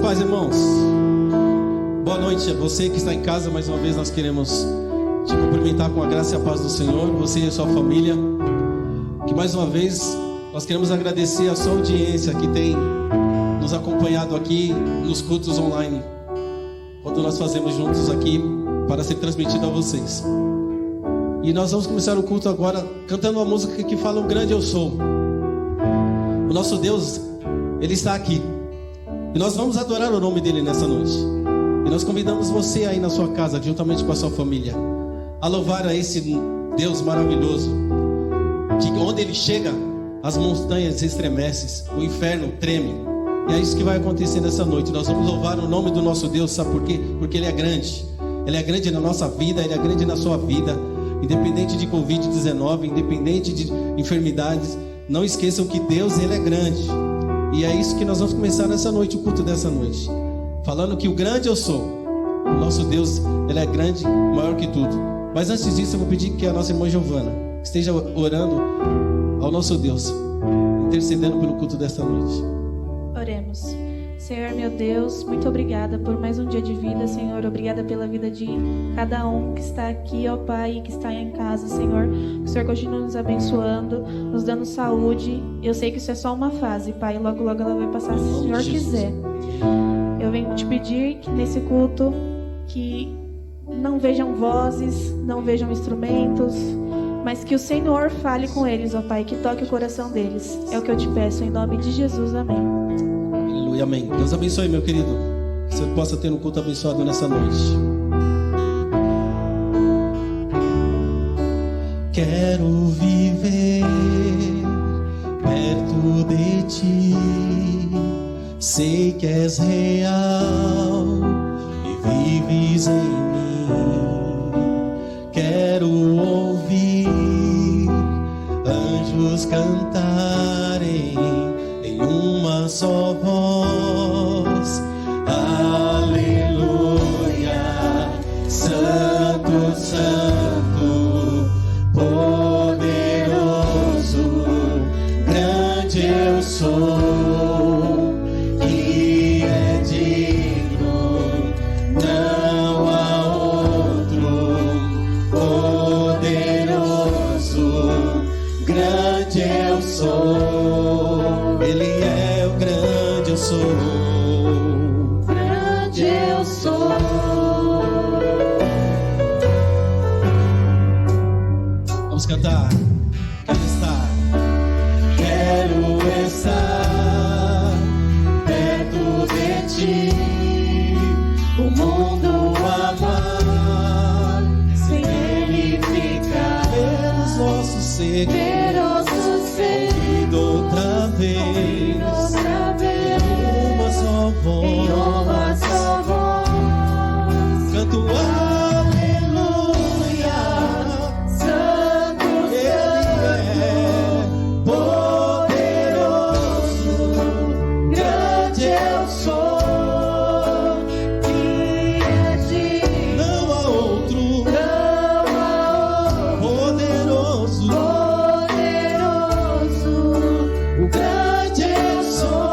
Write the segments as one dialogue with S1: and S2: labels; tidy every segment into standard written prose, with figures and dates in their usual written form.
S1: paz, irmãos. Boa noite a você que está em casa. Mais uma vez nós queremos te cumprimentar com a graça e a paz do Senhor, você e a sua família. Que mais uma vez nós queremos agradecer a sua audiência que tem nos acompanhado aqui nos cultos online, quando nós fazemos juntos aqui para ser transmitido a vocês. E nós vamos começar o culto agora cantando uma música que fala: o grande eu sou. O nosso Deus, Ele está aqui. E nós vamos adorar o nome dEle nessa noite. E nós convidamos você aí na sua casa, juntamente com a sua família, a louvar a esse Deus maravilhoso, que onde Ele chega, as montanhas se estremecem, o inferno treme. E é isso que vai acontecer nessa noite. Nós vamos louvar o nome do nosso Deus, sabe por quê? Porque Ele é grande. Ele é grande na nossa vida, Ele é grande na sua vida. Independente de Covid-19, independente de enfermidades, não esqueçam que Deus, Ele é grande. E é isso que nós vamos começar nessa noite, o culto dessa noite, falando que o grande eu sou. O nosso Deus, Ele é grande, maior que tudo. Mas antes disso, eu vou pedir que a nossa irmã Giovana esteja orando ao nosso Deus, intercedendo pelo culto desta noite.
S2: Oremos. Senhor meu Deus, muito obrigada por mais um dia de vida, Senhor. Obrigada pela vida de cada um que está aqui, ó Pai, e que está em casa, Senhor. Que o Senhor continue nos abençoando, nos dando saúde. Eu sei que isso é só uma fase, Pai. Logo, logo ela vai passar, se o Senhor quiser. Eu venho te pedir que nesse culto, que não vejam vozes, não vejam instrumentos, mas que o Senhor fale com eles, ó Pai, que toque o coração deles. É o que eu te peço, em nome de Jesus. Amém.
S1: Aleluia, amém. Deus abençoe, meu querido. Que você possa ter um culto abençoado nessa noite. Quero viver perto de ti. Sei que és real e vives em mim. Quero ouvir anjos cantarem em uma só voz. Aleluia, Santo, Santo, poderoso, grande eu sou, que é digno, não há outro, poderoso, grande eu sou. Ele é o grande eu sou. Grande eu sou. Vamos cantar. Quero estar perto de ti. O mundo amar, sem ele ficar. Ver os nossos segredos, ouvido outra vez, em uma só voz, canto aleluia, Santo, Ele é poderoso, grande eu sou, que é digno, não há outro, poderoso, o grande eu sou.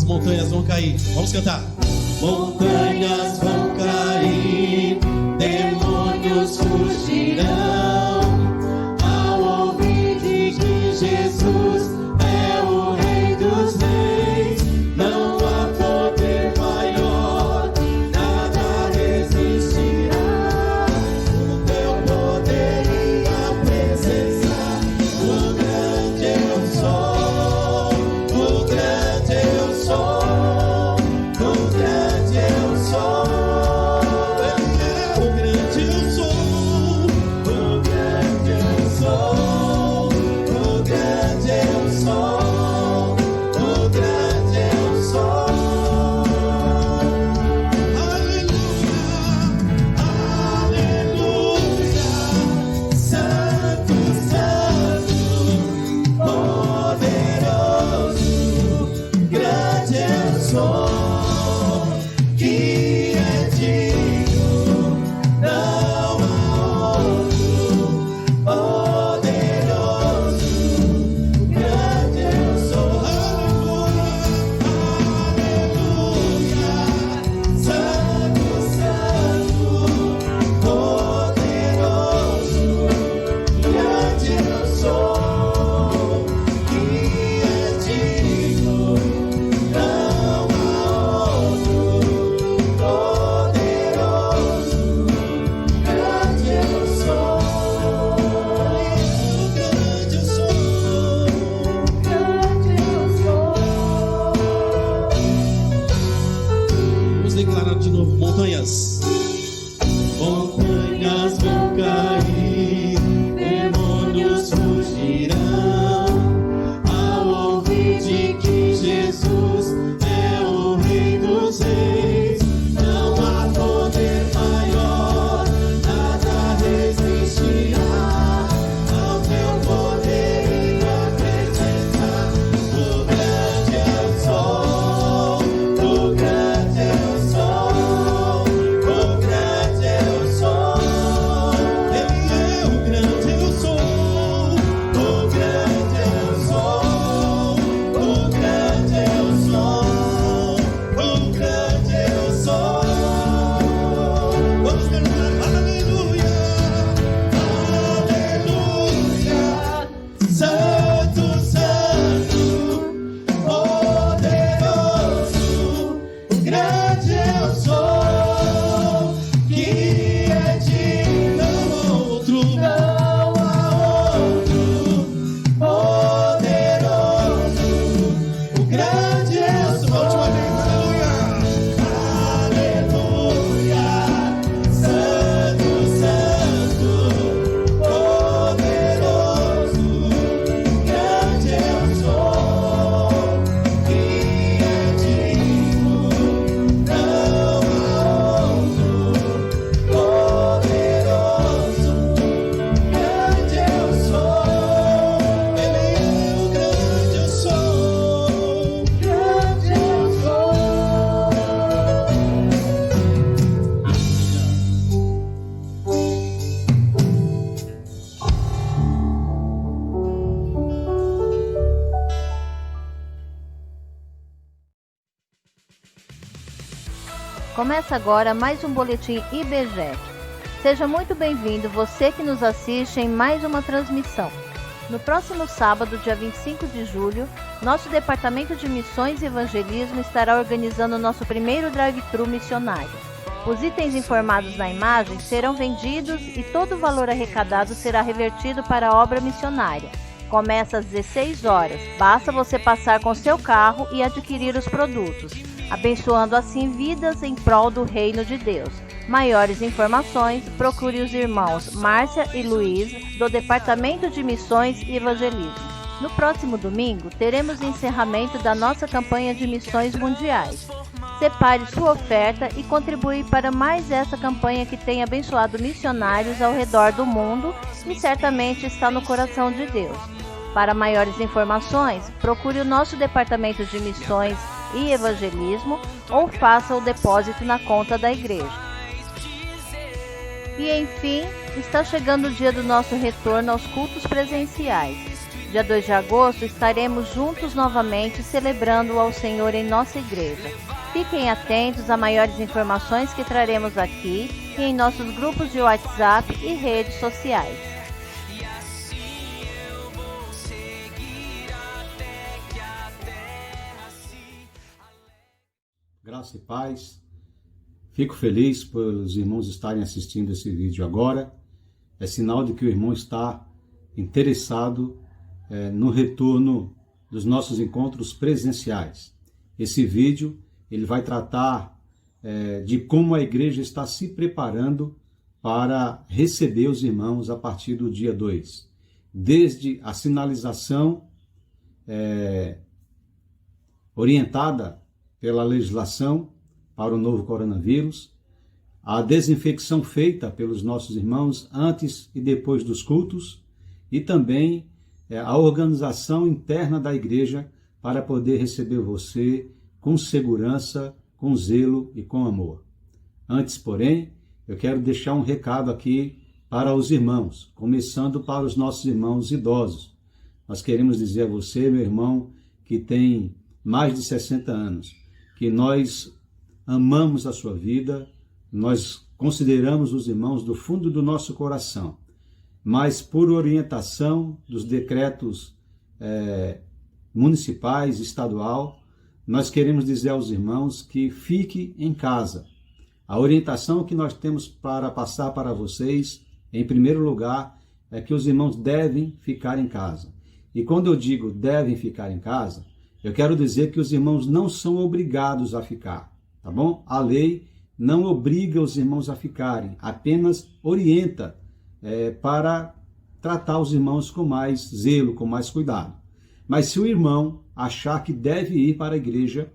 S1: Montanhas vão cair. Vamos cantar. Montanhas vão cair, demônios fugirão ao ouvir de que Jesus é o Rei dos Reis. Não há poder maior, nada resistirá. O teu poder e a presença, o grande eu sou, o grande eu sou. O grande eu sou.
S3: Começa agora mais um Boletim IBGE. Seja muito bem-vindo você que nos assiste em mais uma transmissão. No próximo sábado, dia 25 de julho, nosso Departamento de Missões e Evangelismo estará organizando o nosso primeiro drive-thru missionário. Os itens informados na imagem serão vendidos e todo o valor arrecadado será revertido para a obra missionária. Começa às 16 horas, basta você passar com seu carro e adquirir os produtos, abençoando assim vidas em prol do Reino de Deus. Maiores informações, procure os irmãos Márcia e Luiz, do Departamento de Missões e Evangelismo. No próximo domingo, teremos o encerramento da nossa campanha de missões mundiais. Separe sua oferta e contribui para mais essa campanha que tem abençoado missionários ao redor do mundo e certamente está no coração de Deus. Para maiores informações, procure o nosso Departamento de Missões e Evangelismo ou faça o depósito na conta da igreja. E enfim, está chegando o dia do nosso retorno aos cultos presenciais. Dia 2 de agosto estaremos juntos novamente celebrando ao Senhor em nossa igreja. Fiquem atentos a maiores informações que traremos aqui e em nossos grupos de WhatsApp e redes sociais.
S4: Graça e paz. Fico feliz pelos irmãos estarem assistindo esse vídeo agora. É sinal de que o irmão está interessado no retorno dos nossos encontros presenciais. Esse vídeo ele vai tratar de como a igreja está se preparando para receber os irmãos a partir do dia 2. Desde a sinalização orientada pela legislação para o novo coronavírus, a desinfecção feita pelos nossos irmãos antes e depois dos cultos e também a organização interna da igreja para poder receber você com segurança, com zelo e com amor. Antes, porém, eu quero deixar um recado aqui para os irmãos, começando para os nossos irmãos idosos. Nós queremos dizer a você, meu irmão, que tem mais de 60 anos, que nós amamos a sua vida, nós consideramos os irmãos do fundo do nosso coração, mas por orientação dos decretos municipais, estadual, nós queremos dizer aos irmãos que fique em casa. A orientação que nós temos para passar para vocês, em primeiro lugar, é que os irmãos devem ficar em casa. E quando eu digo devem ficar em casa, eu quero dizer que os irmãos não são obrigados a ficar, tá bom? A lei não obriga os irmãos a ficarem, apenas orienta para tratar os irmãos com mais zelo, com mais cuidado. Mas se o irmão achar que deve ir para a igreja,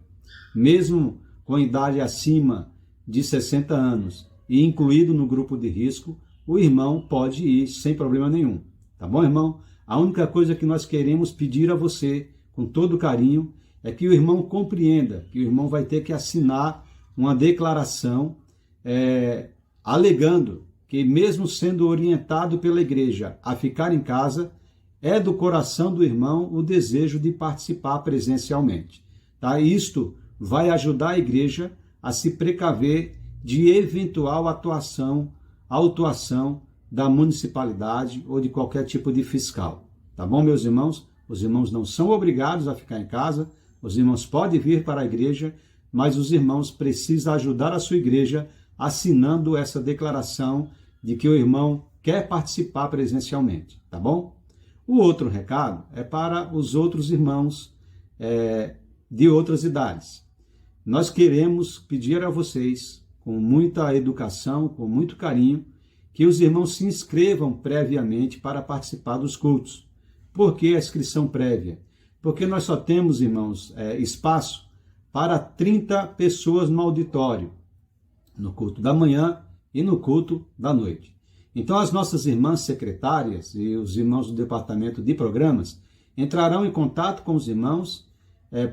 S4: mesmo com idade acima de 60 anos e incluído no grupo de risco, o irmão pode ir sem problema nenhum, tá bom, irmão? A única coisa que nós queremos pedir a você, com todo carinho, é que o irmão compreenda que o irmão vai ter que assinar uma declaração alegando que, mesmo sendo orientado pela igreja a ficar em casa, é do coração do irmão o desejo de participar presencialmente. Tá? Isto vai ajudar a igreja a se precaver de eventual autuação da municipalidade ou de qualquer tipo de fiscal. Tá bom, meus irmãos? Os irmãos não são obrigados a ficar em casa, os irmãos podem vir para a igreja, mas os irmãos precisam ajudar a sua igreja assinando essa declaração de que o irmão quer participar presencialmente, tá bom? O outro recado é para os outros irmãos de outras idades. Nós queremos pedir a vocês, com muita educação, com muito carinho, que os irmãos se inscrevam previamente para participar dos cultos. Por que a inscrição prévia? Porque nós só temos, irmãos, espaço para 30 pessoas no auditório, no culto da manhã e no culto da noite. Então, as nossas irmãs secretárias e os irmãos do departamento de programas entrarão em contato com os irmãos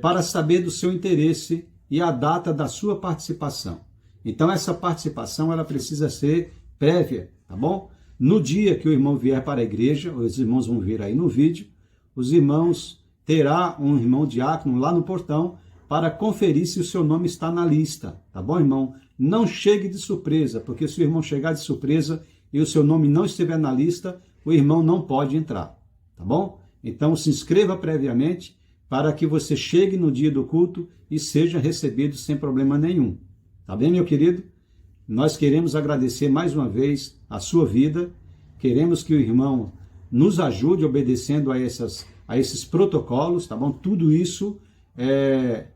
S4: para saber do seu interesse e a data da sua participação. Então, essa participação ela precisa ser prévia, tá bom? No dia que o irmão vier para a igreja, os irmãos vão ver aí no vídeo, os irmãos terá um irmão diácono lá no portão para conferir se o seu nome está na lista, tá bom, irmão? Não chegue de surpresa, porque se o irmão chegar de surpresa e o seu nome não estiver na lista, o irmão não pode entrar, tá bom? Então se inscreva previamente para que você chegue no dia do culto e seja recebido sem problema nenhum. Tá bem, meu querido? Nós queremos agradecer mais uma vez a sua vida, queremos que o irmão nos ajude obedecendo a esses protocolos, tá bom? Tudo isso é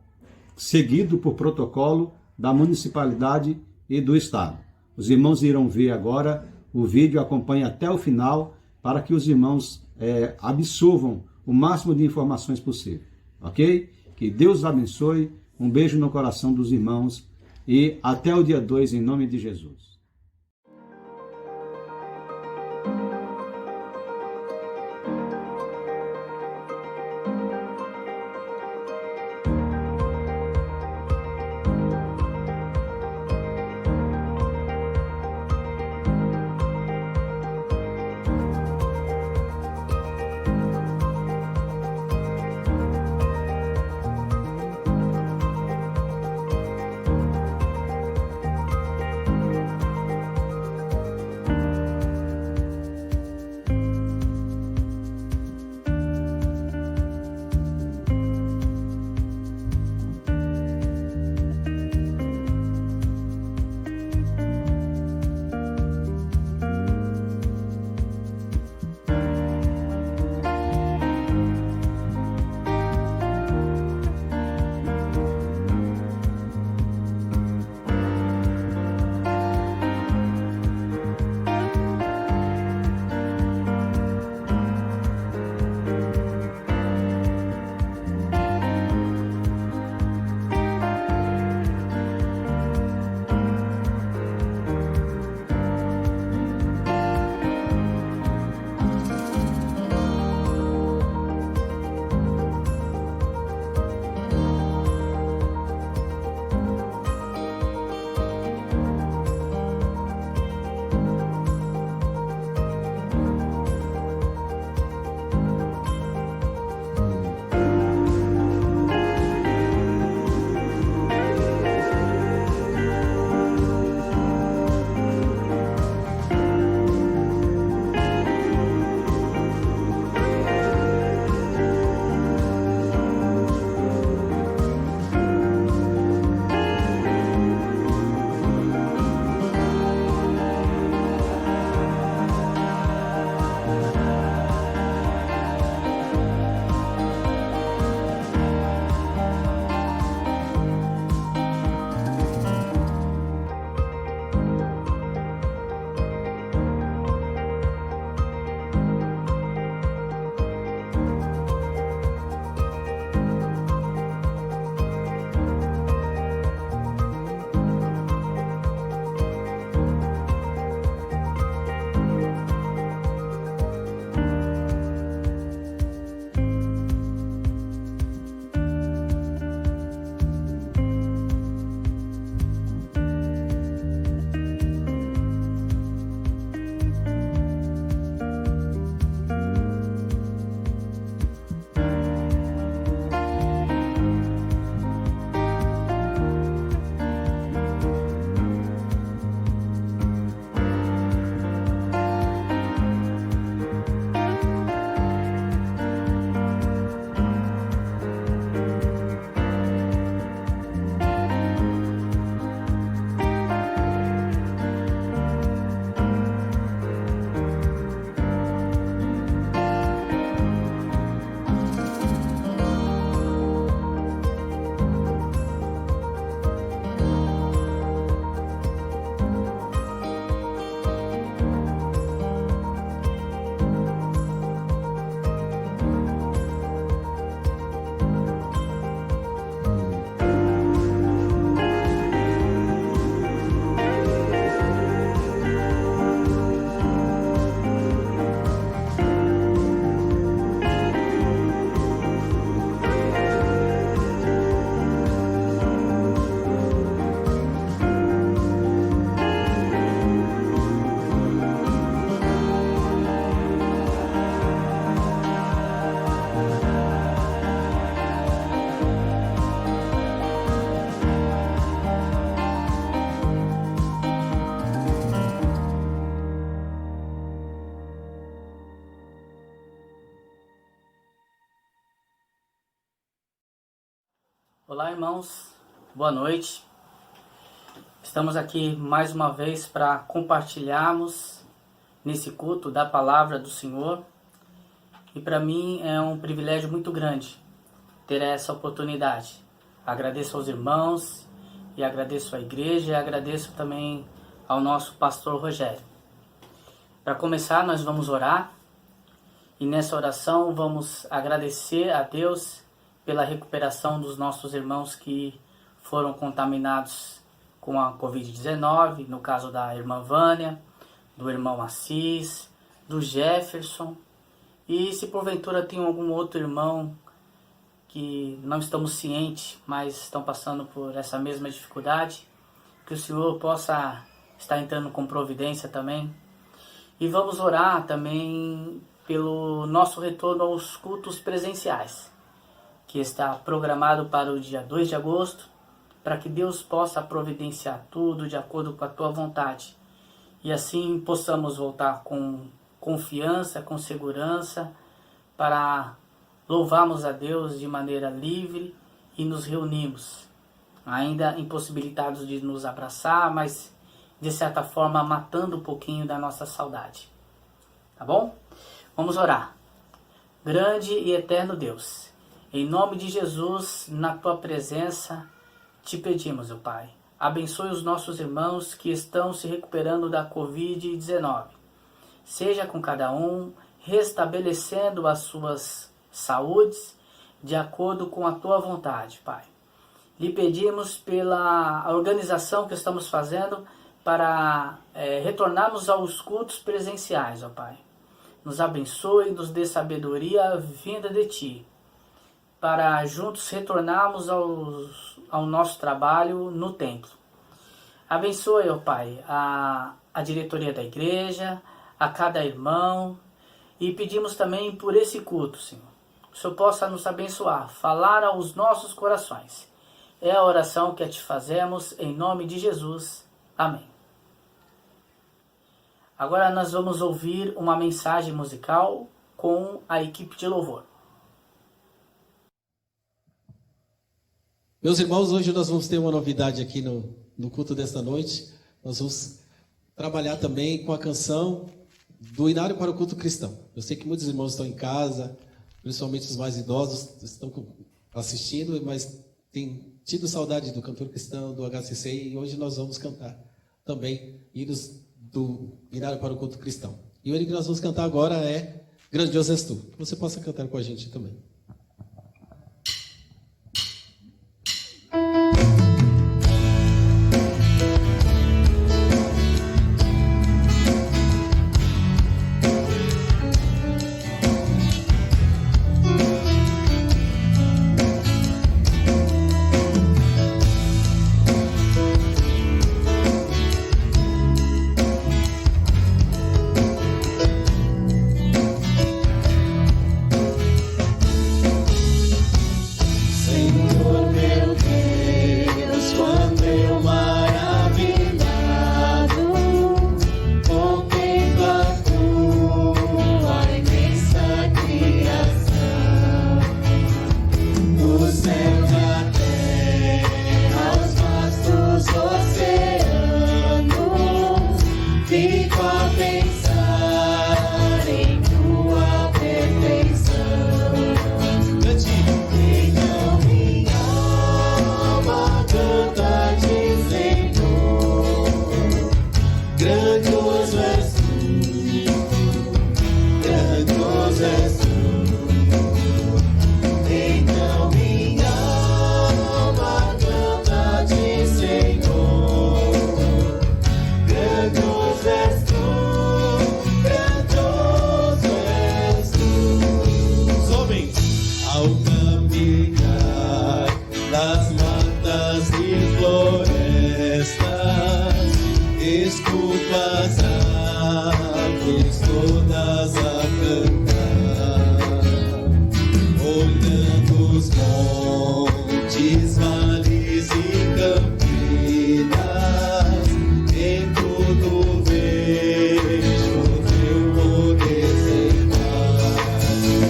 S4: seguido por protocolo da municipalidade e do estado. Os irmãos irão ver agora o vídeo, acompanhe até o final para que os irmãos absorvam o máximo de informações possível, ok? Que Deus abençoe, um beijo no coração dos irmãos e até o dia 2 em nome de Jesus.
S5: Olá, irmãos, boa noite. Estamos aqui mais uma vez para compartilharmos nesse culto da palavra do Senhor. E para mim é um privilégio muito grande ter essa oportunidade. Agradeço aos irmãos e agradeço à igreja e agradeço também ao nosso pastor Rogério. Para começar, nós vamos orar e nessa oração vamos agradecer a Deus pela recuperação dos nossos irmãos que foram contaminados com a Covid-19, no caso da irmã Vânia, do irmão Assis, do Jefferson. E se porventura tem algum outro irmão que não estamos cientes, mas estão passando por essa mesma dificuldade, que o Senhor possa estar entrando com providência também. E vamos orar também pelo nosso retorno aos cultos presenciais, que está programado para o dia 2 de agosto, para que Deus possa providenciar tudo de acordo com a tua vontade. E assim possamos voltar com confiança, com segurança, para louvarmos a Deus de maneira livre e nos reunirmos, ainda impossibilitados de nos abraçar, mas de certa forma matando um pouquinho da nossa saudade. Tá bom? Vamos orar. Grande e eterno Deus, em nome de Jesus, na tua presença, te pedimos, ó Pai, abençoe os nossos irmãos que estão se recuperando da Covid-19. Seja com cada um, restabelecendo as suas saúdes de acordo com a tua vontade, Pai. Lhe pedimos pela organização que estamos fazendo para retornarmos aos cultos presenciais, ó Pai. Nos abençoe, nos dê sabedoria vinda de Ti, para juntos retornarmos ao nosso trabalho no templo. Abençoe, ó Pai, a diretoria da igreja, a cada irmão, e pedimos também por esse culto, Senhor. Que o Senhor possa nos abençoar, falar aos nossos corações. É a oração que te fazemos em nome de Jesus. Amém. Agora nós vamos ouvir uma mensagem musical com a equipe de louvor.
S1: Meus irmãos, hoje nós vamos ter uma novidade aqui no culto desta noite. Nós vamos trabalhar também com a canção do Inário para o Culto Cristão. Eu sei que muitos irmãos estão em casa, principalmente os mais idosos, estão assistindo, mas têm tido saudade do cantor cristão, do HCC, e hoje nós vamos cantar também hinos do Inário para o Culto Cristão. E o hino que nós vamos cantar agora é Grandioso És Tu. Que você possa cantar com a gente também.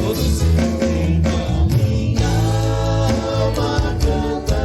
S6: Todos então minha alma canta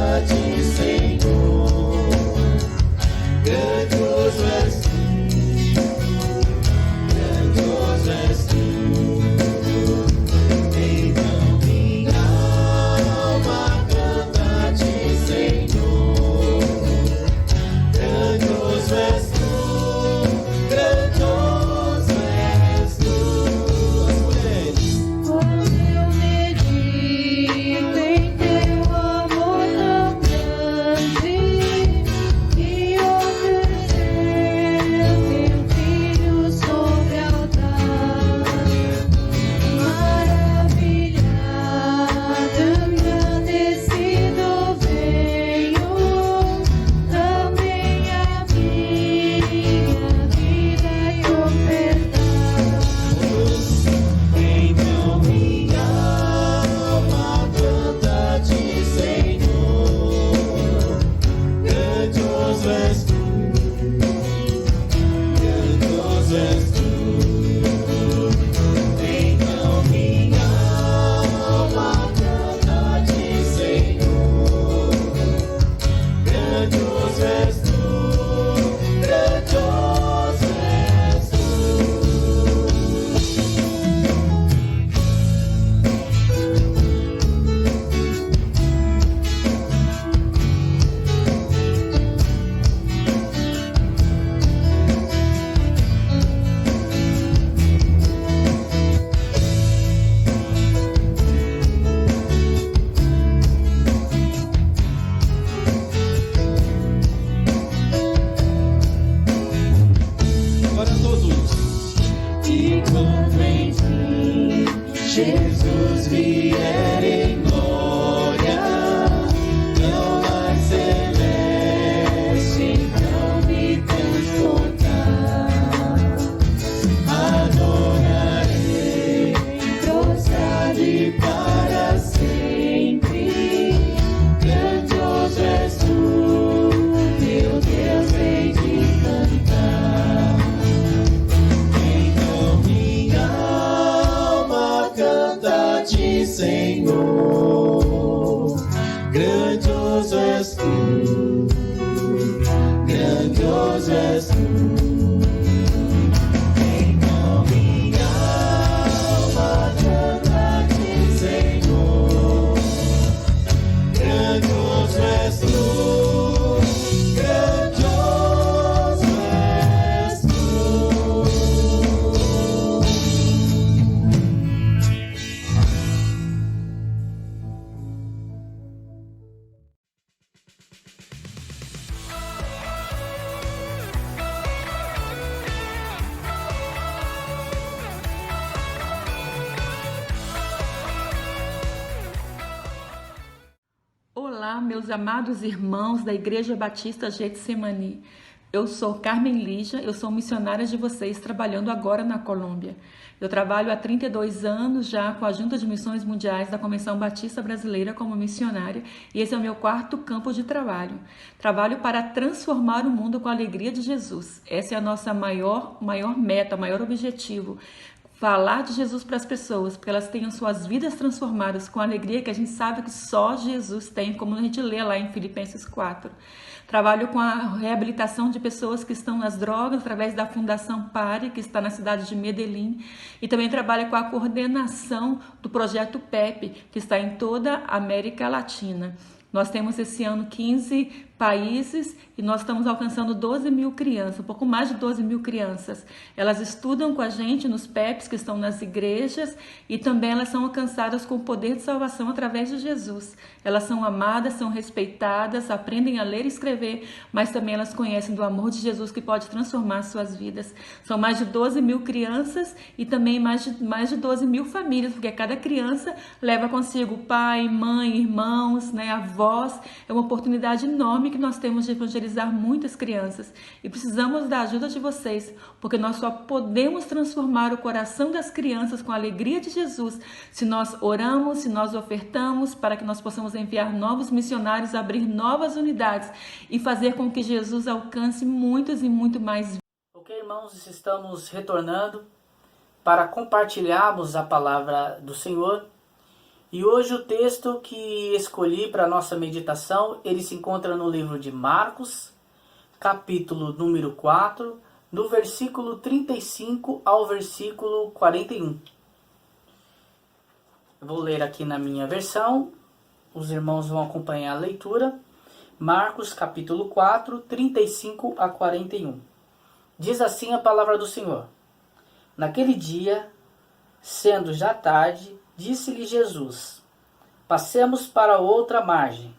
S1: grandioso és tu. Então minha alma canta a ti, Senhor. Grandioso és tu, grandioso és tu.
S6: Olá, meus amados irmãos da Igreja Batista Getsemani. Eu sou Carmen Lígia, eu sou missionária de vocês, trabalhando agora na Colômbia. Eu trabalho há 32 anos já com a Junta de Missões Mundiais da Convenção Batista Brasileira como missionária, e esse é o meu 4º campo de trabalho. Trabalho para transformar o mundo com a alegria de Jesus. Essa é a nossa maior meta, maior objetivo. Falar de Jesus para as pessoas, porque elas tenham suas vidas transformadas com a alegria que a gente sabe que só Jesus tem, como a gente lê lá em Filipenses 4. Trabalho com a reabilitação de pessoas que estão nas drogas através da Fundação Pare, que está na cidade de Medellín, e também trabalho com a coordenação do projeto PEP, que está em toda a América Latina. Nós temos esse ano 15 países e nós estamos alcançando 12 mil crianças, um pouco mais de 12 mil crianças. Elas estudam com a gente nos PEPs que estão nas igrejas e também elas são alcançadas com o poder de salvação através de Jesus. Elas são amadas, são respeitadas, aprendem a ler e escrever, mas também elas conhecem do amor de Jesus que pode transformar suas vidas. São mais de 12 mil crianças e também mais de 12 mil famílias, porque cada criança leva consigo pai, mãe, irmãos, avós. É uma oportunidade enorme que nós temos de evangelizar muitas crianças e precisamos da ajuda de vocês, porque nós só podemos transformar o coração das crianças com a alegria de Jesus se nós oramos, se nós ofertamos para que nós possamos enviar novos missionários, abrir novas unidades e fazer com que Jesus alcance muitos e muito mais.
S5: Ok, irmãos, estamos retornando para compartilharmos a palavra do Senhor. E hoje o texto que escolhi para a nossa meditação, ele se encontra no livro de Marcos, capítulo número 4, do versículo 35 ao versículo 41. Eu vou ler aqui na minha versão, os irmãos vão acompanhar a leitura. Marcos, capítulo 4, 35 a 41. Diz assim a palavra do Senhor. Naquele dia, sendo já tarde, disse-lhe Jesus, passemos para outra margem.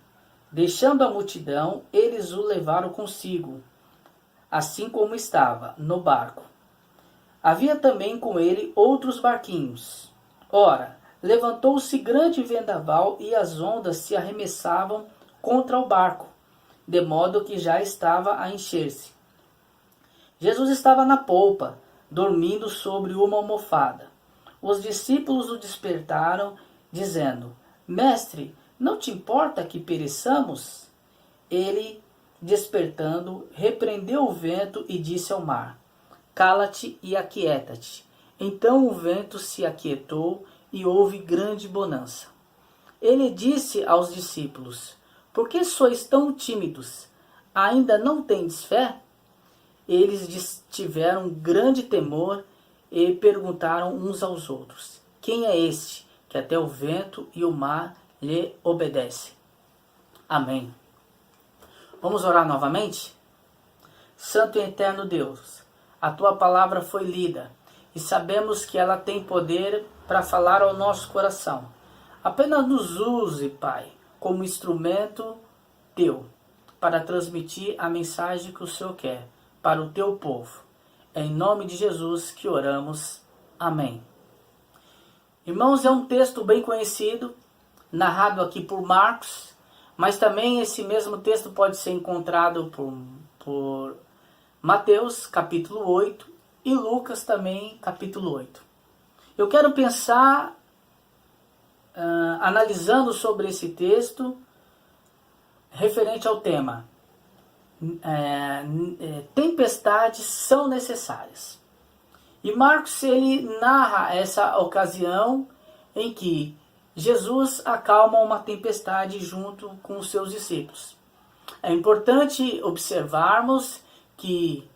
S5: Deixando a multidão, eles o levaram consigo, assim como estava, no barco. Havia também com ele outros barquinhos. Ora, levantou-se grande vendaval e as ondas se arremessavam contra o barco, de modo que já estava a encher-se. Jesus estava na polpa, dormindo sobre uma almofada. Os discípulos o despertaram, dizendo, Mestre, não te importa que pereçamos? Ele, despertando, repreendeu o vento e disse ao mar, Cala-te e aquieta-te. Então o vento se aquietou e houve grande bonança. Ele disse aos discípulos, Por que sois tão tímidos? Ainda não tendes fé? Eles tiveram grande temor e perguntaram uns aos outros, quem é este que até o vento e o mar lhe obedecem? Amém. Vamos orar novamente? Santo e eterno Deus, a tua palavra foi lida e sabemos que ela tem poder para falar ao nosso coração. Apenas nos use, Pai, como instrumento teu para transmitir a mensagem que o Senhor quer para o teu povo. É em nome de Jesus que oramos. Amém. Irmãos, é um texto bem conhecido, narrado aqui por Marcos, mas também esse mesmo texto pode ser encontrado por Mateus, capítulo 8, e Lucas também, capítulo 8. Eu quero pensar, analisando sobre esse texto, referente ao tema, tempestades são necessárias. E Marcos, ele narra essa ocasião em que Jesus acalma uma tempestade junto com os seus discípulos. É importante observarmos que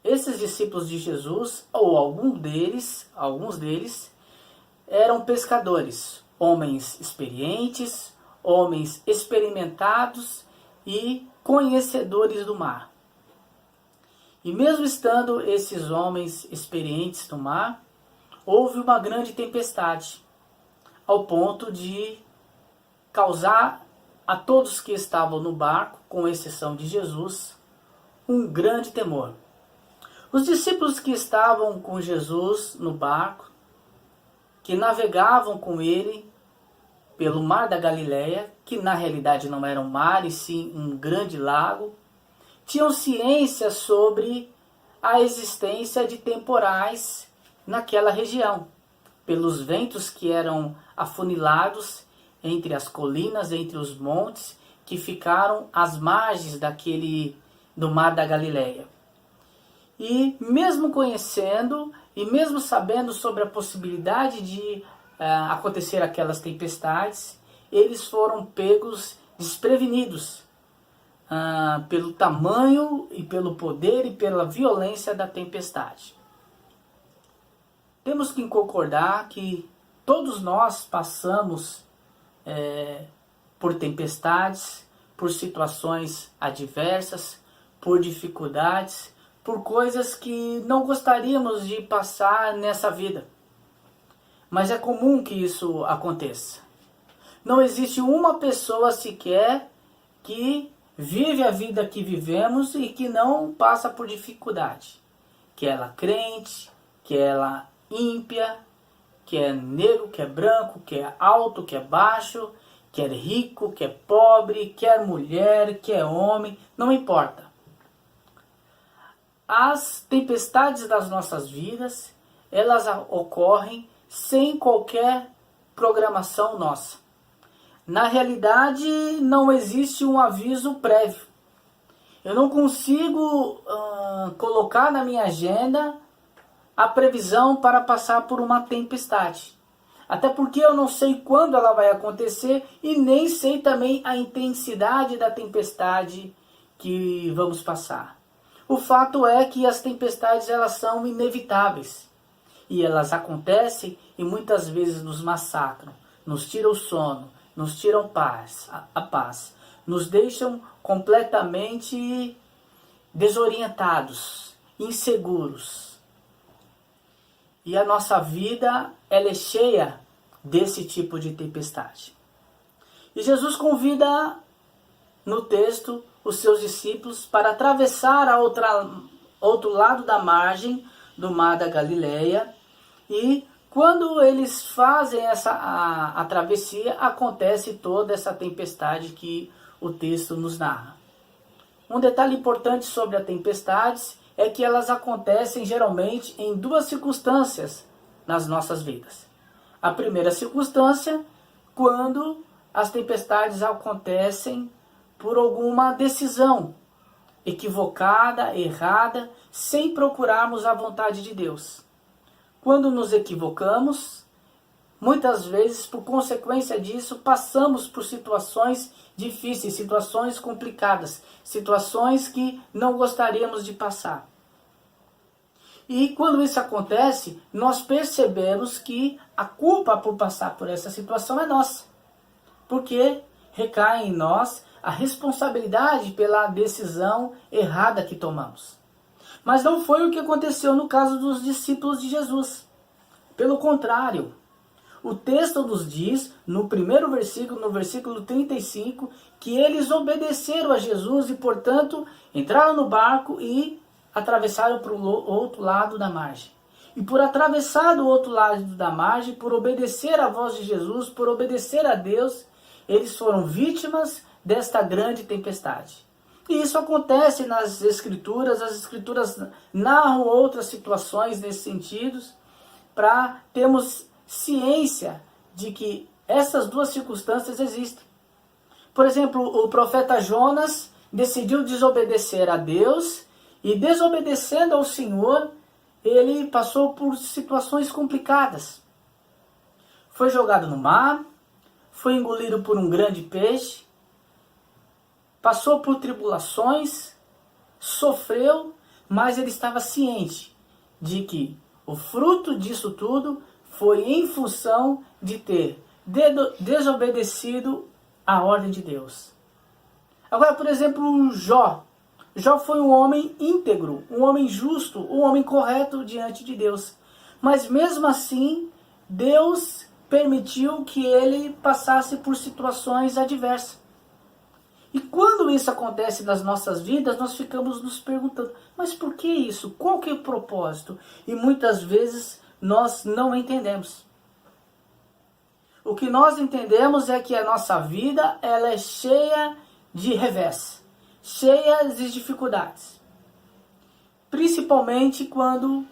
S5: esses discípulos de Jesus, ou alguns deles, eram pescadores, homens experientes, homens experimentados e conhecedores do mar. E mesmo estando esses homens experientes no mar, houve uma grande tempestade, ao ponto de causar a todos que estavam no barco, com exceção de Jesus, um grande temor. Os discípulos que estavam com Jesus no barco, que navegavam com ele pelo mar da Galileia, que na realidade não era um mar, e sim um grande lago, tinham ciência sobre a existência de temporais naquela região, pelos ventos que eram afunilados entre as colinas, entre os montes, que ficaram às margens do mar da Galileia. E mesmo conhecendo e mesmo sabendo sobre a possibilidade de acontecer aquelas tempestades, eles foram pegos desprevenidos pelo tamanho e pelo poder e pela violência da tempestade. Temos que concordar que todos nós passamos por tempestades, por situações adversas, por dificuldades, por coisas que não gostaríamos de passar nessa vida. Mas é comum que isso aconteça. Não existe uma pessoa sequer que vive a vida que vivemos e que não passa por dificuldade. Que ela crente, que ela ímpia, que é negro, que é branco, que é alto, que é baixo, que é rico, que é pobre, que é mulher, que é homem, não importa. As tempestades das nossas vidas, elas ocorrem sem qualquer programação nossa. Na realidade, não existe um aviso prévio. Eu não consigo colocar na minha agenda a previsão para passar por uma tempestade. Até porque eu não sei quando ela vai acontecer e nem sei também a intensidade da tempestade que vamos passar. O fato é que as tempestades elas são inevitáveis. E elas acontecem e muitas vezes nos massacram, nos tiram o sono, nos tiram a paz, nos deixam completamente desorientados, inseguros. E a nossa vida ela é cheia desse tipo de tempestade. E Jesus convida no texto os seus discípulos para atravessar outro lado da margem do mar da Galileia. E quando eles fazem a travessia, acontece toda essa tempestade que o texto nos narra. Um detalhe importante sobre as tempestades é que elas acontecem geralmente em duas circunstâncias nas nossas vidas. A primeira circunstância, quando as tempestades acontecem por alguma decisão equivocada, errada, sem procurarmos a vontade de Deus. Quando nos equivocamos, muitas vezes, por consequência disso, passamos por situações difíceis, situações complicadas, situações que não gostaríamos de passar. E quando isso acontece, nós percebemos que a culpa por passar por essa situação é nossa, porque recai em nós a responsabilidade pela decisão errada que tomamos. Mas não foi o que aconteceu no caso dos discípulos de Jesus. Pelo contrário, o texto nos diz, no primeiro versículo, no versículo 35, que eles obedeceram a Jesus e, portanto, entraram no barco e atravessaram para o outro lado da margem. E por atravessar do outro lado da margem, por obedecer à voz de Jesus, por obedecer a Deus, eles foram vítimas desta grande tempestade. E isso acontece nas Escrituras, as Escrituras narram outras situações nesse sentido, para termos ciência de que essas duas circunstâncias existem. Por exemplo, o profeta Jonas decidiu desobedecer a Deus, e desobedecendo ao Senhor, ele passou por situações complicadas. Foi jogado no mar, foi engolido por um grande peixe, passou por tribulações, sofreu, mas ele estava ciente de que o fruto disso tudo foi em função de ter desobedecido a ordem de Deus. Agora, por exemplo, Jó. Jó foi um homem íntegro, um homem justo, um homem correto diante de Deus. Mas mesmo assim, Deus permitiu que ele passasse por situações adversas. E quando isso acontece nas nossas vidas, nós ficamos nos perguntando, mas por que isso? Qual que é o propósito? E muitas vezes nós não entendemos. O que nós entendemos é que a nossa vida ela é cheia de revés, cheia de dificuldades. Principalmente quando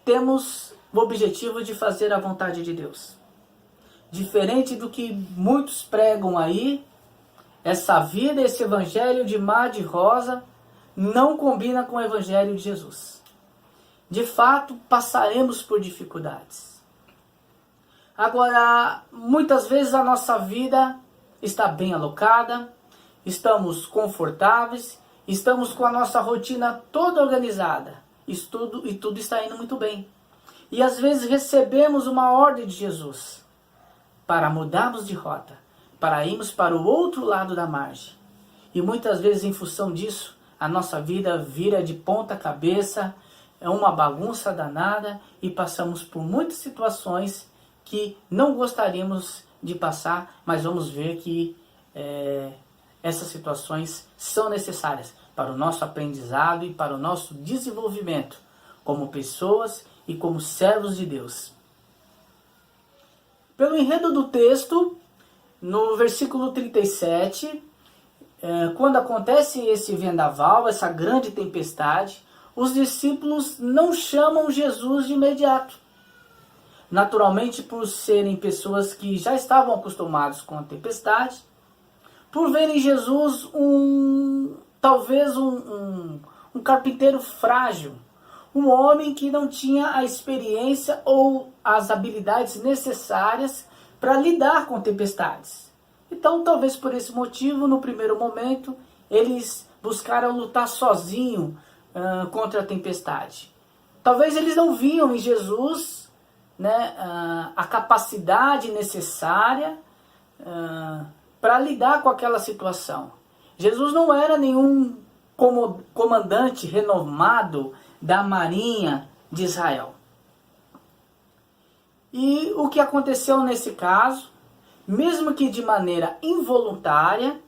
S5: temos o objetivo de fazer a vontade de Deus. Diferente do que muitos pregam aí, essa vida, esse evangelho de mar de rosa, não combina com o evangelho de Jesus. De fato, passaremos por dificuldades. Agora, muitas vezes a nossa vida está bem alocada, estamos confortáveis, estamos com a nossa rotina toda organizada, e tudo está indo muito bem. E às vezes recebemos uma ordem de Jesus para mudarmos de rota, para irmos para o outro lado da margem. E muitas vezes, em função disso, a nossa vida vira de ponta cabeça, é uma bagunça danada e passamos por muitas situações que não gostaríamos de passar, mas vamos ver que essas situações são necessárias para o nosso aprendizado e para o nosso desenvolvimento como pessoas e como servos de Deus. Pelo enredo do texto, no versículo 37, quando acontece esse vendaval, essa grande tempestade, os discípulos não chamam Jesus de imediato. Naturalmente, por serem pessoas que já estavam acostumados com a tempestade, por verem Jesus talvez um carpinteiro frágil, um homem que não tinha a experiência ou as habilidades necessárias para lidar com tempestades. Então, talvez por esse motivo, no primeiro momento, eles buscaram lutar sozinho contra a tempestade. Talvez eles não viam em Jesus a capacidade necessária para lidar com aquela situação. Jesus não era nenhum comandante renomado da Marinha de Israel. E o que aconteceu nesse caso, mesmo que de maneira involuntária,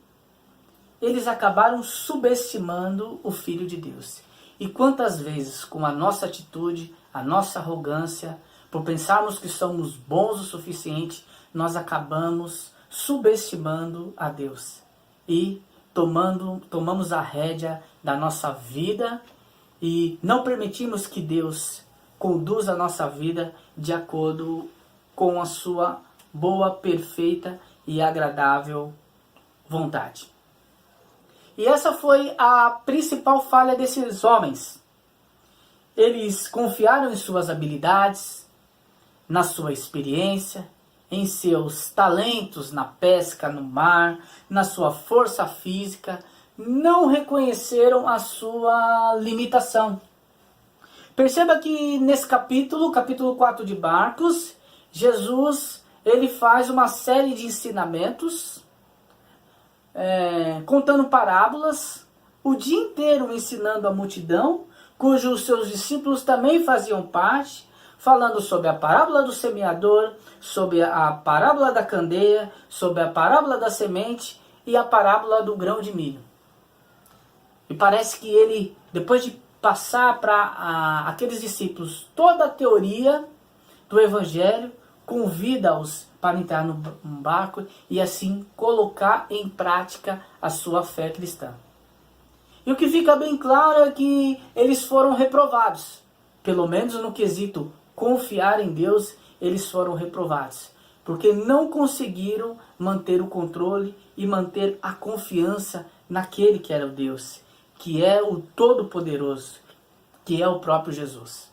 S5: eles acabaram subestimando o Filho de Deus. E quantas vezes, com a nossa atitude, a nossa arrogância, por pensarmos que somos bons o suficiente, nós acabamos subestimando a Deus. E tomamos a rédea da nossa vida e não permitimos que Deus conduza a nossa vida de acordo com a sua boa, perfeita e agradável vontade. E essa foi a principal falha desses homens. Eles confiaram em suas habilidades, na sua experiência, em seus talentos na pesca, no mar, na sua força física, não reconheceram a sua limitação. Perceba que nesse capítulo 4 de Marcos, Jesus ele faz uma série de ensinamentos, contando parábolas, o dia inteiro ensinando a multidão, cujos seus discípulos também faziam parte, falando sobre a parábola do semeador, sobre a parábola da candeia, sobre a parábola da semente e a parábola do grão de milho. E parece que ele, depois de passar para aqueles discípulos toda a teoria do evangelho, convida-os para entrar no barco e assim colocar em prática a sua fé cristã. E o que fica bem claro é que eles foram reprovados. Pelo menos no quesito confiar em Deus, eles foram reprovados. Porque não conseguiram manter o controle e manter a confiança naquele que era o Deus, que é o Todo-Poderoso, que é o próprio Jesus.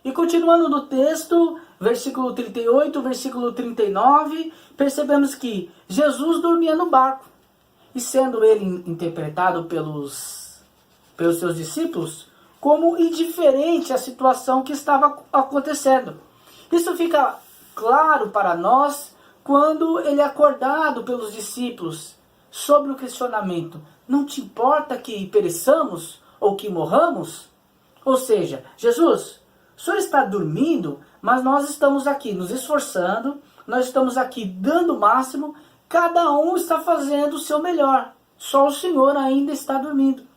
S5: E continuando no texto, versículo 38, versículo 39, percebemos que Jesus dormia no barco. e sendo ele interpretado pelos seus discípulos como indiferente à situação que estava acontecendo. Isso fica claro para nós quando ele é acordado pelos discípulos sobre o questionamento: não te importa que pereçamos ou que morramos? Ou seja, Jesus, o Senhor está dormindo, mas nós estamos aqui nos esforçando, nós estamos aqui dando o máximo, cada um está fazendo o seu melhor, só o Senhor ainda está dormindo.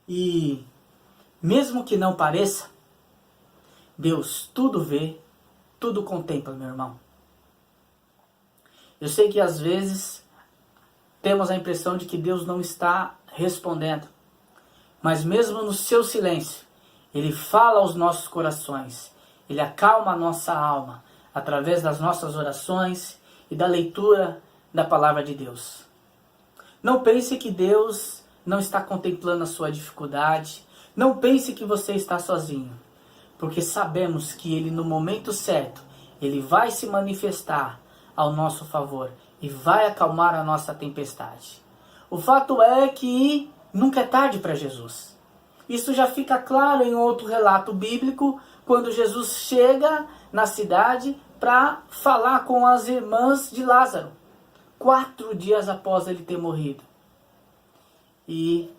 S5: E mesmo que não pareça, Deus tudo vê, tudo contempla, meu irmão. Eu sei que às vezes temos a impressão de que Deus não está respondendo, mas mesmo no seu silêncio, Ele fala aos nossos corações, Ele acalma a nossa alma através das nossas orações e da leitura da palavra de Deus. Não pense que Deus não está contemplando a sua dificuldade, não pense que você está sozinho, porque sabemos que Ele no momento certo, Ele vai se manifestar ao nosso favor e vai acalmar a nossa tempestade. O fato é que nunca é tarde para Jesus. Isso já fica claro em outro relato bíblico, quando Jesus chega na cidade para falar com as irmãs de Lázaro, 4 dias após ele ter morrido. E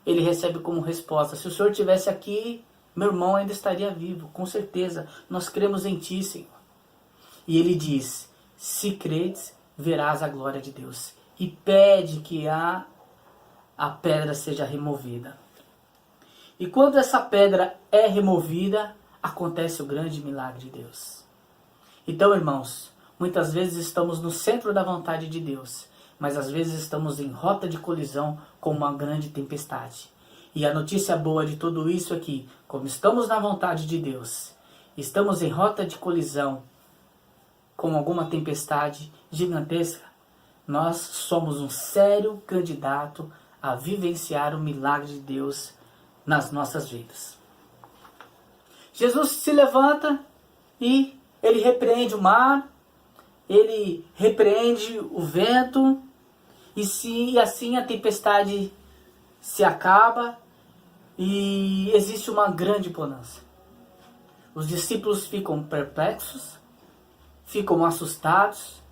S5: ele recebe como resposta: se o Senhor estivesse aqui, meu irmão ainda estaria vivo, com certeza, nós cremos em Ti, Senhor. E ele diz: se credes, verás a glória de Deus. E pede que a pedra seja removida. E quando essa pedra é removida, acontece o grande milagre de Deus. Então, irmãos, muitas vezes estamos no centro da vontade de Deus, mas às vezes estamos em rota de colisão com uma grande tempestade. E a notícia boa de tudo isso é que, como estamos na vontade de Deus, estamos em rota de colisão com alguma tempestade gigantesca, nós somos um sério candidato a vivenciar o milagre de Deus nas nossas vidas. Jesus se levanta e ele repreende o mar, ele repreende o vento, e assim a tempestade se acaba e existe uma grande bonança. Os discípulos ficam perplexos, ficam assustados,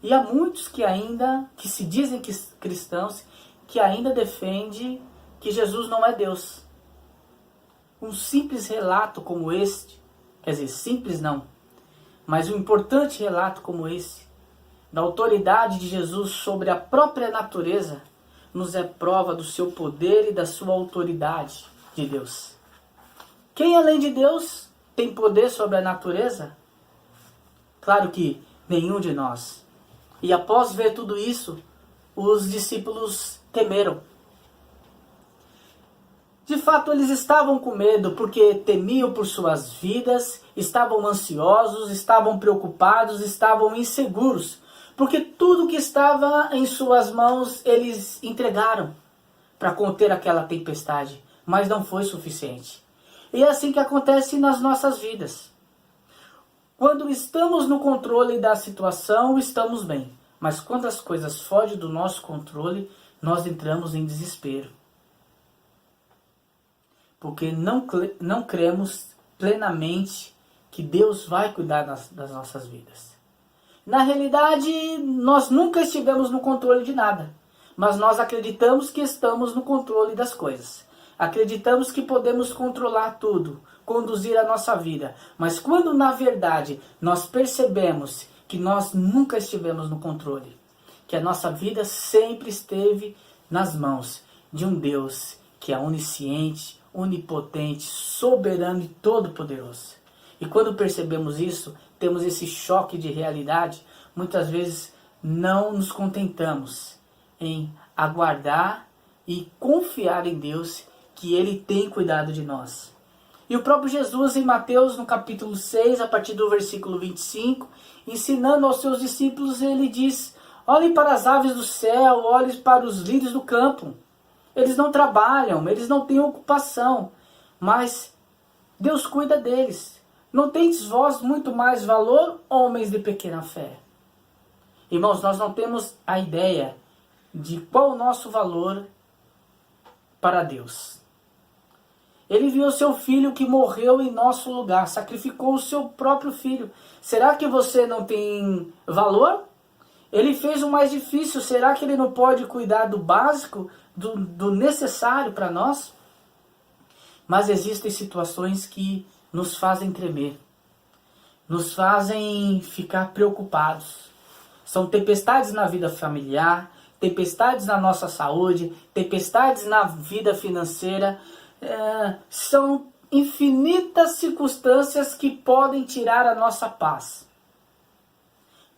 S5: e há muitos que se dizem cristãos, que ainda defendem que Jesus não é Deus. Um simples relato como este, quer dizer, simples não, mas um importante relato como esse, da autoridade de Jesus sobre a própria natureza, nos é prova do seu poder e da sua autoridade de Deus. Quem além de Deus tem poder sobre a natureza? Claro que nenhum de nós. E após ver tudo isso, os discípulos temeram. De fato, eles estavam com medo, porque temiam por suas vidas, estavam ansiosos, estavam preocupados, estavam inseguros, porque tudo que estava em suas mãos eles entregaram para conter aquela tempestade, mas não foi suficiente. E é assim que acontece nas nossas vidas. Quando estamos no controle da situação, estamos bem, mas quando as coisas fogem do nosso controle, nós entramos em desespero. Porque não cremos plenamente que Deus vai cuidar das nossas vidas. Na realidade, nós nunca estivemos no controle de nada, mas nós acreditamos que estamos no controle das coisas. Acreditamos que podemos controlar tudo, conduzir a nossa vida, mas quando na verdade nós percebemos que nós nunca estivemos no controle, que a nossa vida sempre esteve nas mãos de um Deus que é onisciente, onipotente, soberano e todo-poderoso. E quando percebemos isso, temos esse choque de realidade, muitas vezes não nos contentamos em aguardar e confiar em Deus, que Ele tem cuidado de nós. E o próprio Jesus, em Mateus, no capítulo 6, a partir do versículo 25, ensinando aos seus discípulos, ele diz: olhem para as aves do céu, olhem para os lírios do campo. Eles não trabalham, eles não têm ocupação, mas Deus cuida deles. Não tendes vós muito mais valor, homens de pequena fé? Irmãos, nós não temos a ideia de qual o nosso valor para Deus. Ele enviou seu filho que morreu em nosso lugar, sacrificou o seu próprio filho. Será que você não tem valor? Ele fez o mais difícil, será que ele não pode cuidar do básico, do necessário para nós? Mas existem situações que nos fazem tremer, nos fazem ficar preocupados. São tempestades na vida familiar, tempestades na nossa saúde, tempestades na vida financeira. São infinitas circunstâncias que podem tirar a nossa paz.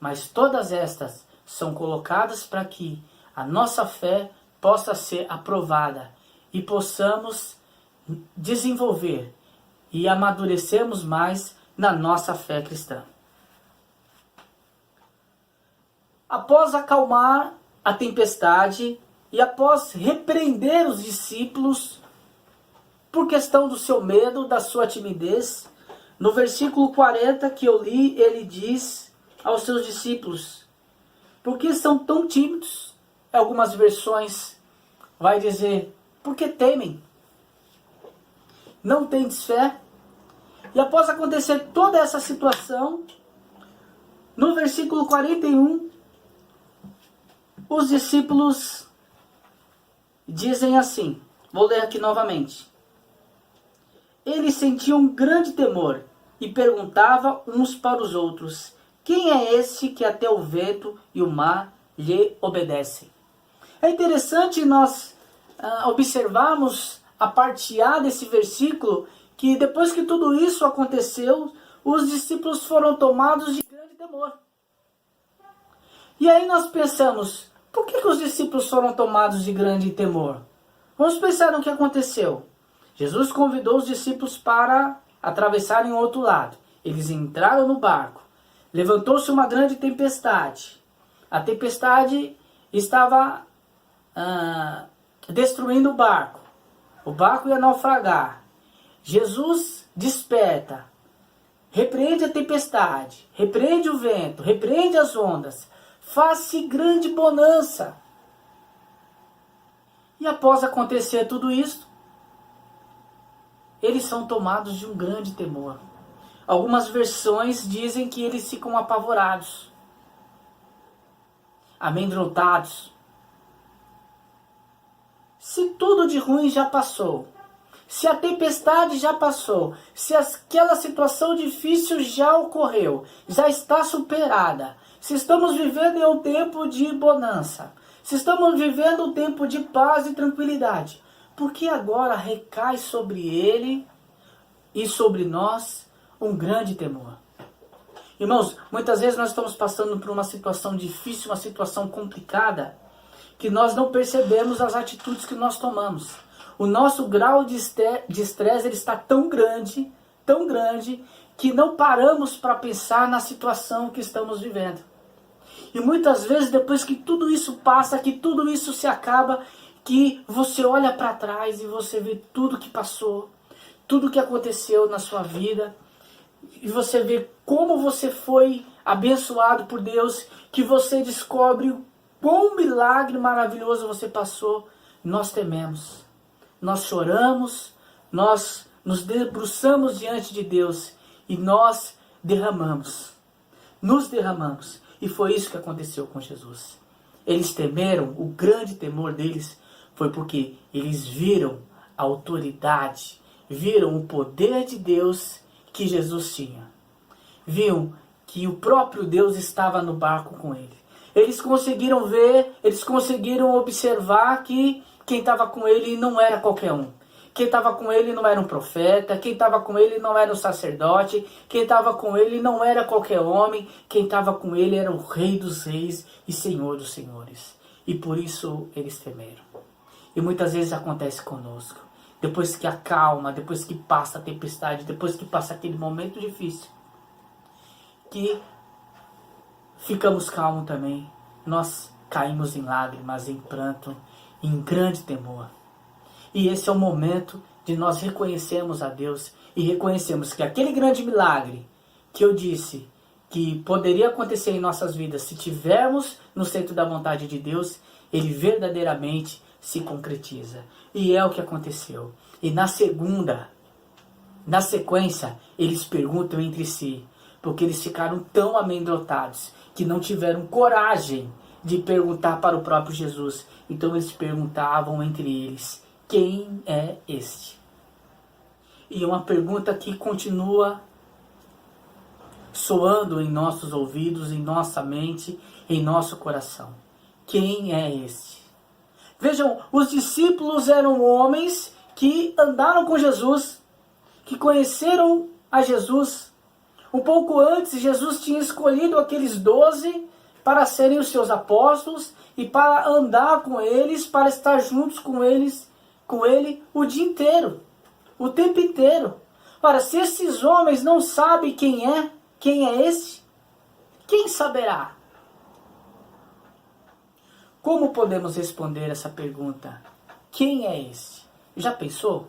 S5: Mas todas estas são colocadas para que a nossa fé possa ser aprovada e possamos desenvolver e amadurecermos mais na nossa fé cristã. Após acalmar a tempestade e após repreender os discípulos por questão do seu medo, da sua timidez, no versículo 40 que eu li, ele diz aos seus discípulos: por que são tão tímidos? Algumas versões vai dizer: por que temem? Não tendes fé? E após acontecer toda essa situação, no versículo 41, os discípulos dizem assim, vou ler aqui novamente. Eles sentiam um grande temor e perguntavam uns para os outros: quem é esse que até o vento e o mar lhe obedecem? É interessante nós observarmos a parte A desse versículo, que depois que tudo isso aconteceu, os discípulos foram tomados de grande temor. E aí nós pensamos, por que os discípulos foram tomados de grande temor? Vamos pensar no que aconteceu. Jesus convidou os discípulos para atravessarem o outro lado. Eles entraram no barco. Levantou-se uma grande tempestade. A tempestade estava destruindo o barco. O barco ia naufragar. Jesus desperta, repreende a tempestade, repreende o vento, repreende as ondas, faz-se grande bonança. E após acontecer tudo isso, eles são tomados de um grande temor. Algumas versões dizem que eles ficam apavorados, amedrontados. Se tudo de ruim já passou, se a tempestade já passou, se aquela situação difícil já ocorreu, já está superada, se estamos vivendo em um tempo de bonança, se estamos vivendo um tempo de paz e tranquilidade, por que agora recai sobre ele e sobre nós um grande temor? Irmãos, muitas vezes nós estamos passando por uma situação difícil, uma situação complicada, que nós não percebemos as atitudes que nós tomamos. O nosso grau de estresse ele está tão grande, que não paramos para pensar na situação que estamos vivendo. E muitas vezes, depois que tudo isso passa, que tudo isso se acaba, que você olha para trás e você vê tudo que passou, tudo que aconteceu na sua vida, e você vê como você foi abençoado por Deus, que você descobre o quão milagre maravilhoso você passou, nós tememos. Nós choramos, nós nos debruçamos diante de Deus e nós nos derramamos. E foi isso que aconteceu com Jesus. Eles temeram, o grande temor deles foi porque eles viram a autoridade, viram o poder de Deus que Jesus tinha. Viram que o próprio Deus estava no barco com ele. Eles conseguiram ver, eles conseguiram observar que quem estava com ele não era qualquer um. Quem estava com ele não era um profeta, quem estava com ele não era um sacerdote, quem estava com ele não era qualquer homem, quem estava com ele era o Rei dos Reis e Senhor dos Senhores. E por isso eles temeram. E muitas vezes acontece conosco. Depois que acalma, depois que passa a tempestade, depois que passa aquele momento difícil, que ficamos calmos também. Nós caímos em lágrimas, em pranto, em grande temor. E esse é o momento de nós reconhecermos a Deus e reconhecermos que aquele grande milagre que eu disse que poderia acontecer em nossas vidas se tivermos no centro da vontade de Deus, ele verdadeiramente se concretiza. E é o que aconteceu. E na sequência, eles perguntam entre si, porque eles ficaram tão amedrontados que não tiveram coragem de perguntar para o próprio Jesus. Então eles perguntavam entre eles, quem é este? E uma pergunta que continua soando em nossos ouvidos, em nossa mente, em nosso coração. Quem é este? Vejam, os discípulos eram homens que andaram com Jesus, que conheceram a Jesus. Um pouco antes, Jesus tinha escolhido aqueles 12 para serem os seus apóstolos e para andar com eles, para estar juntos com ele o dia inteiro, o tempo inteiro. Ora, se esses homens não sabem quem é esse? Quem saberá? Como podemos responder essa pergunta? Quem é esse? Já pensou?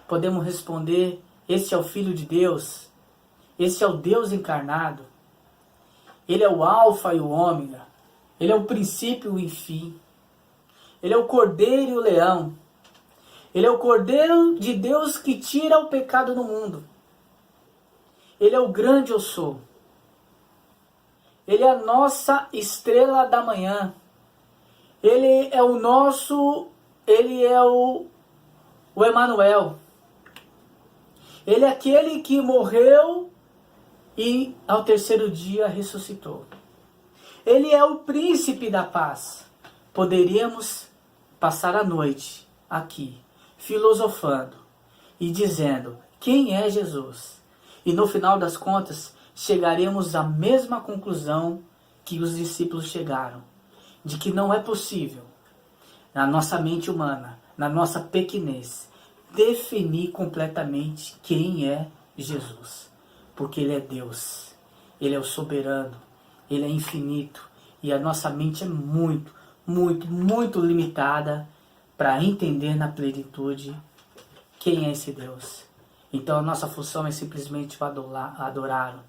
S5: Podemos responder, esse é o Filho de Deus, esse é o Deus encarnado, ele é o Alfa e o Ômega, ele é o princípio e o fim, ele é o Cordeiro e o Leão, ele é o Cordeiro de Deus que tira o pecado do mundo, ele é o grande eu sou, ele é a nossa estrela da manhã, ele é o Emanuel. Ele é aquele que morreu e ao terceiro dia ressuscitou. Ele é o príncipe da paz. Poderíamos passar a noite aqui, filosofando e dizendo quem é Jesus. E no final das contas, chegaremos à mesma conclusão que os discípulos chegaram. De que não é possível, na nossa mente humana, na nossa pequenez, definir completamente quem é Jesus. Porque Ele é Deus, Ele é o soberano, Ele é infinito. E a nossa mente é muito, muito, muito limitada para entender na plenitude quem é esse Deus. Então a nossa função é simplesmente adorá-lo,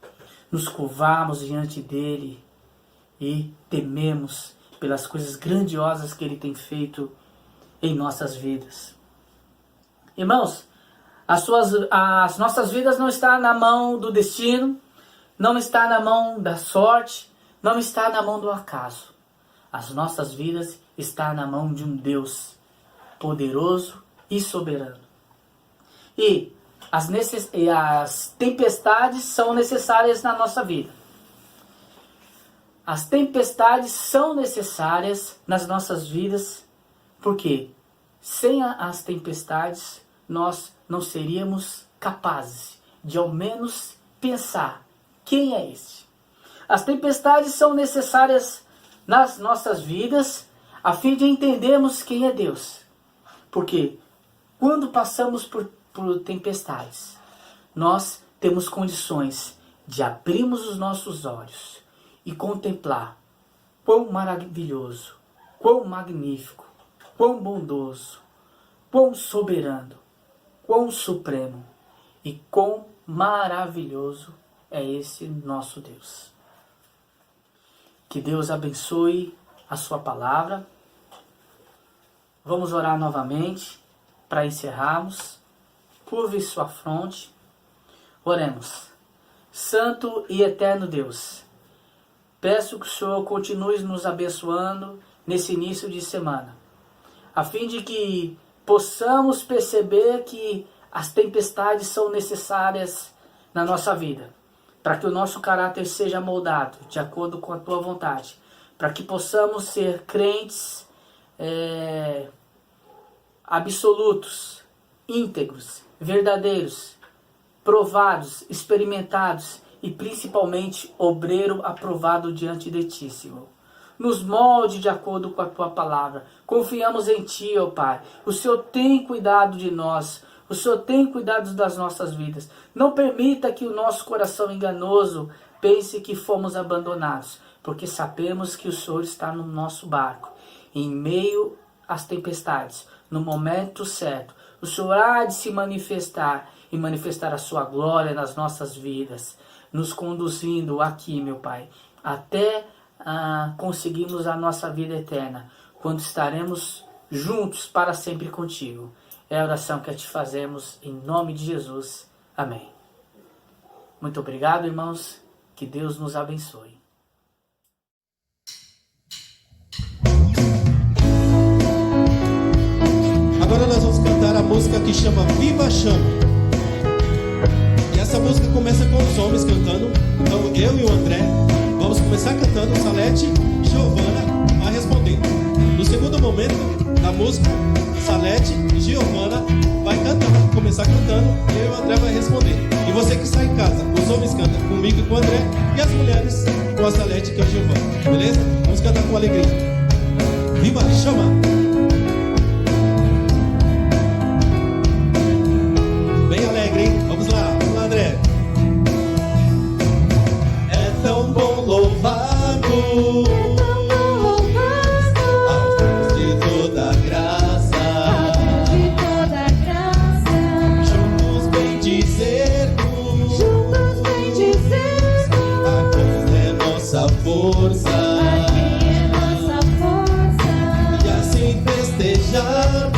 S5: nos curvarmos diante dEle e tememos pelas coisas grandiosas que Ele tem feito em nossas vidas. Irmãos, as nossas vidas não estão na mão do destino, não está na mão da sorte, não está na mão do acaso. As nossas vidas estão na mão de um Deus poderoso e soberano. E as tempestades são necessárias na nossa vida. As tempestades são necessárias nas nossas vidas, porque sem as tempestades nós não seríamos capazes de ao menos pensar quem é esse. As tempestades são necessárias nas nossas vidas a fim de entendermos quem é Deus. Porque quando passamos por tempestades, nós temos condições de abrirmos os nossos olhos e contemplar quão maravilhoso, quão magnífico, quão bondoso, quão soberano, quão supremo e quão maravilhoso é esse nosso Deus. Que Deus abençoe a sua palavra. Vamos orar novamente para encerrarmos. Curve sua fronte. Oremos. Santo e eterno Deus, peço que o Senhor continue nos abençoando nesse início de semana, a fim de que possamos perceber que as tempestades são necessárias na nossa vida, para que o nosso caráter seja moldado de acordo com a Tua vontade, para que possamos ser crentes absolutos, íntegros, verdadeiros, provados, experimentados e principalmente obreiro aprovado diante de Ti, Senhor. Nos molde de acordo com a Tua palavra. Confiamos em Ti, ó Pai. O Senhor tem cuidado de nós. O Senhor tem cuidado das nossas vidas. Não permita que o nosso coração enganoso pense que fomos abandonados, porque sabemos que o Senhor está no nosso barco, em meio às tempestades, no momento certo. O Senhor há de se manifestar e manifestar a sua glória nas nossas vidas. nos conduzindo aqui, meu Pai, até conseguirmos a nossa vida eterna, quando estaremos juntos para sempre contigo. É a oração que te fazemos em nome de Jesus. Amém. Muito obrigado, irmãos. Que Deus nos abençoe.
S1: Agora nós vamos cantar a música que chama Viva a Chama. E essa música começa com os homens cantando. Então eu e o André vamos começar cantando, Salete e Giovana vai respondendo. No segundo momento da música, Salete e Giovana vai começar cantando, e eu e o André vai responder. E você que está em casa, os homens cantam comigo e com o André, e as mulheres com a Salete, que é a Giovana. Beleza? Vamos cantar com alegria. Viva a Chama! Bem alegre, hein? Vamos lá, André. É tão bom louvá-lo, ao Deus de toda graça, juntos bendizer-nos, aqui é nossa força, e assim festejarmos.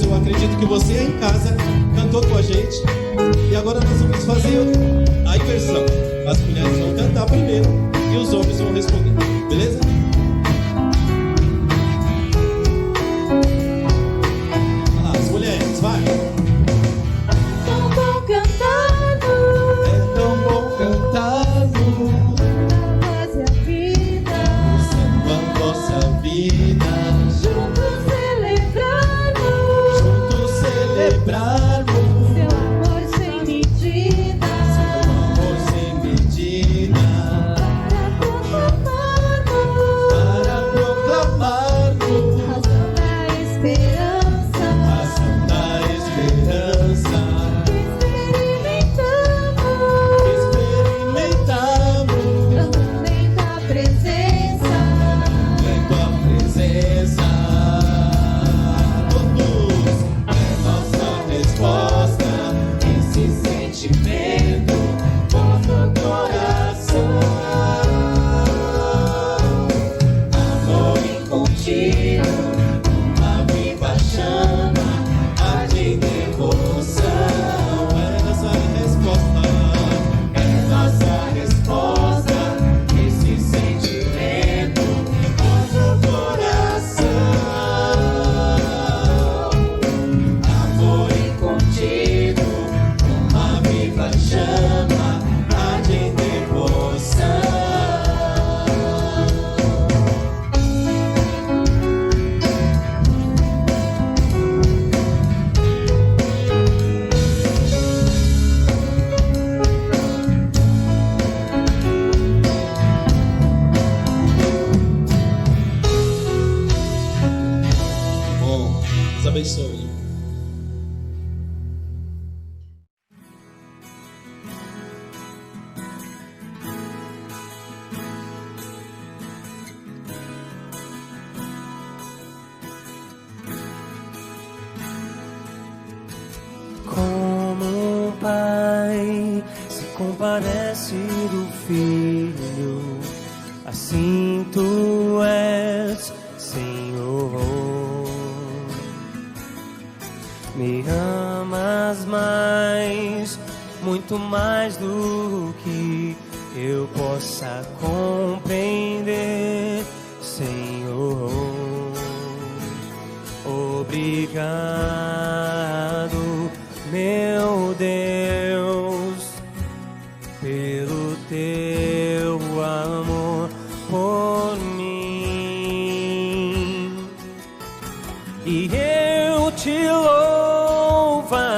S1: Eu acredito que você aí em casa cantou com a gente. E agora nós vamos fazer a inversão. As mulheres vão cantar primeiro e os homens vão responder. Beleza? Olha lá, as mulheres, vai.
S2: Tão bom cantado,
S1: é tão bom cantado,
S2: fazer a vida,
S1: usando a nossa vida,
S2: juntos
S1: celebrarmos
S2: seu amor sem medida,
S1: para proclamarmos
S2: razão da esperança,
S1: experimentamos
S2: também da presença,
S1: tua presença. Todos é nossa resposta, esse sentimento, nosso coração, amor incontínuo, uma viva chama, arde em devoção. É nossa resposta, esse sentimento, nosso coração, amor incontínuo, uma viva chama, arde em devoção. Bom, Deus abençoe.
S7: Como um pai se compadece do filho, assim tu és, Senhor. Me amas mas mais, muito mais do que eu possa compreender, Senhor. Obrigado, meu Deus, pelo teu amor por mim, e eu te louvarei,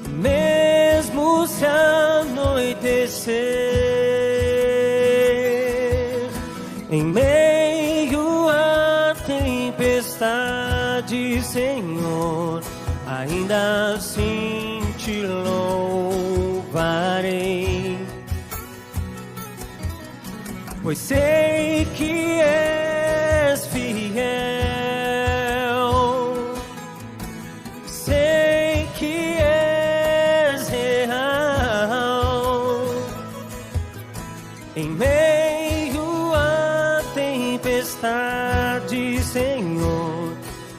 S7: mesmo se anoitecer, em meio à tempestade, Senhor, ainda assim te louvarei, pois sei que és fiel, sei que és real, em meio à tempestade, Senhor,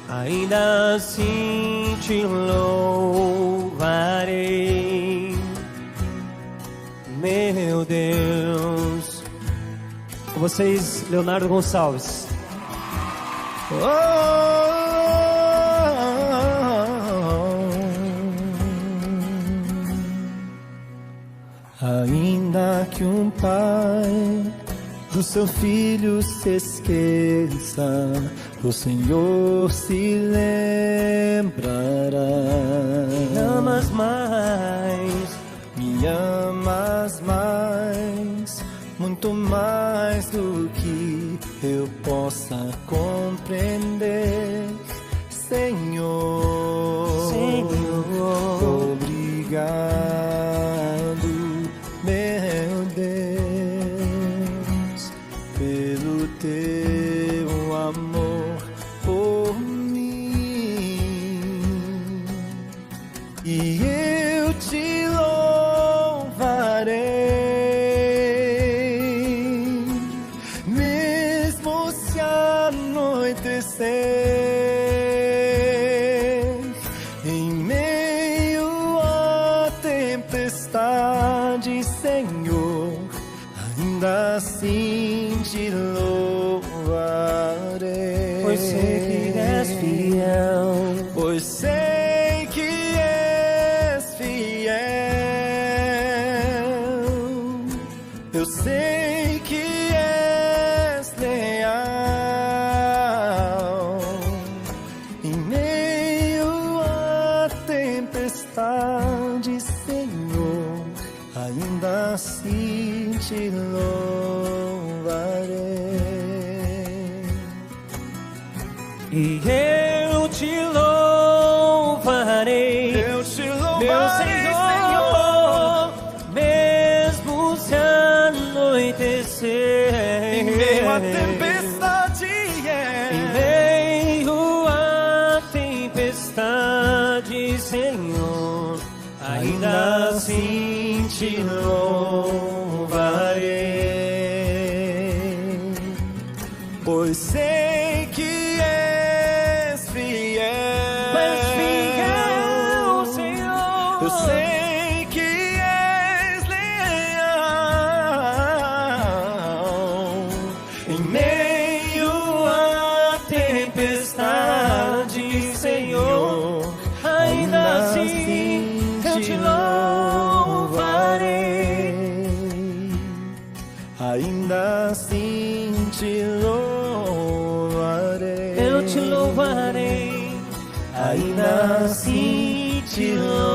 S7: ainda assim te louvarei, meu Deus. Com vocês, Leonardo Gonçalves.
S8: Ainda que um pai do seu filho se esqueça, o Senhor se lembrará.
S7: Me amas mais,
S8: me amas mais, muito mais do que eu possa compreender, Senhor.
S7: Senhor.
S8: Obrigado, meu Deus, pelo teu amor por mim, e eu te louvarei, mesmo se anoitecer, em meio à tempestade, Senhor, ainda assim te louvarei.
S7: Pois sei que és fiel,
S8: pois sei que és fiel, eu sei que és leal, em meio à tempestade, Senhor, ainda assim te louvarei.
S7: e eu te louvarei,
S8: Eu te
S7: meu
S8: louvarei,
S7: Senhor, mesmo se anoitecer,
S8: em meio à tempestade,
S7: em meio à tempestade, Senhor, ainda assim te louvarei,
S8: pois sei que és fiel,
S7: Senhor.
S8: eu sei que és leal, em meio à tempestade, Senhor,
S7: ainda assim eu te louvarei,
S8: ainda assim te louvarei,
S7: eu te louvarei,
S8: ainda assim te louvarei.